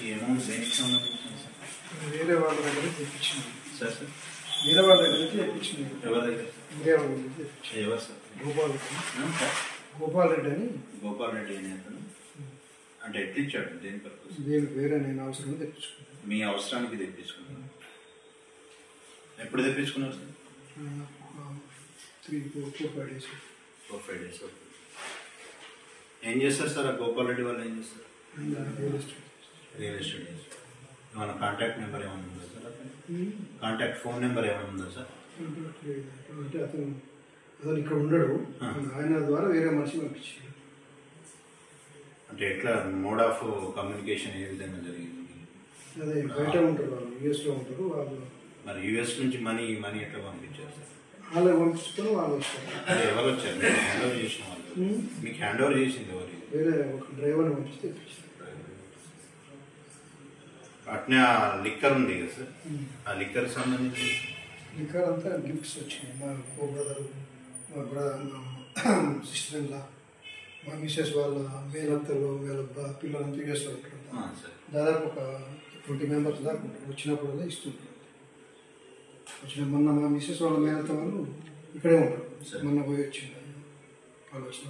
ఈ అమౌంట్ దేనికి సంబంధించింది సార్? వేరే వాళ్ళ దగ్గర తెప్పించింది సార్ సార్ వేరే వాళ్ళ దగ్గర నుంచి తెప్పించింది. ఎవరి దగ్గర? వేరే వాళ్ళ దగ్గర తెప్పించింది. ఎవరు సార్? గోపాల్ రెడ్డి అని. గోపాల్ రెడ్డి అని అతను అంటే ఎట్లా ఇచ్చాడు? దేని పర్పస్? దీనికి వేరే నేను అవసరం తెప్పించుకున్నాను. మీ అవసరానికి తెప్పించుకున్నాను. ఎప్పుడు తెప్పించుకున్నారు సార్? 3-4-5 days. 4-5 days. ఏం చేస్తారు సార్ ఆ గోపాల్ రెడ్డి వాళ్ళు? ఏం చేస్తారు? Real estate. ఏమైనా కాంటాక్ట్ నెంబర్ ఏమైనా ఉందా సార్? కాంటాక్ట్ ఫోన్ నెంబర్ ఏమైనా ఉందా సార్? అంటే అతను ఇక్కడ ఉండడు, ఆయన ద్వారా వేరే మనిషి పంపించాడు. అంటే ఎట్లా మోడ్ ఆఫ్ కమ్యూనికేషన్ ఏ విధంగా జరిగింది? అదే బయట ఉంటారు వాళ్ళు, యూఎస్లో ఉంటారు వాళ్ళు. మరి యూఎస్ నుంచి మనీ ఎట్లా పంపించారు సార్? వాళ్ళకి పంపించుకొని వాళ్ళు వచ్చారు. ఎవరు వచ్చారు? హ్యాండ్ ఓవర్ చేసిన వాళ్ళు? మీకు హ్యాండ్ ఓవర్ చేసింది ఎవరు? వేరే ఒక డ్రైవర్ని పంపిస్తే తెప్పించారు. అట్నే ఆ లిక్కర్ ఉంది కదా సార్, ఆ లిక్కర్ సంబంధించి లిక్కర్ అంతా గిఫ్ట్స్ వచ్చినాయి. మా బ్రదరు, మా సిస్టర్ ఇన్ లా, మా మిసెస్ వాళ్ళ మేనత్తలు, వీళ్ళ పిల్లలంతా యూఎస్లో ఉంటారు. దాదాపు ఒక 20 members దాకా ఉంటారు. వచ్చినప్పుడల్లా ఇస్తుంటారు. మొన్న మా మిసెస్ వాళ్ళ మేనత్త వాళ్ళు ఇక్కడే ఉంటారు. మొన్న పోయి వచ్చింది వాళ్ళు వచ్చిన.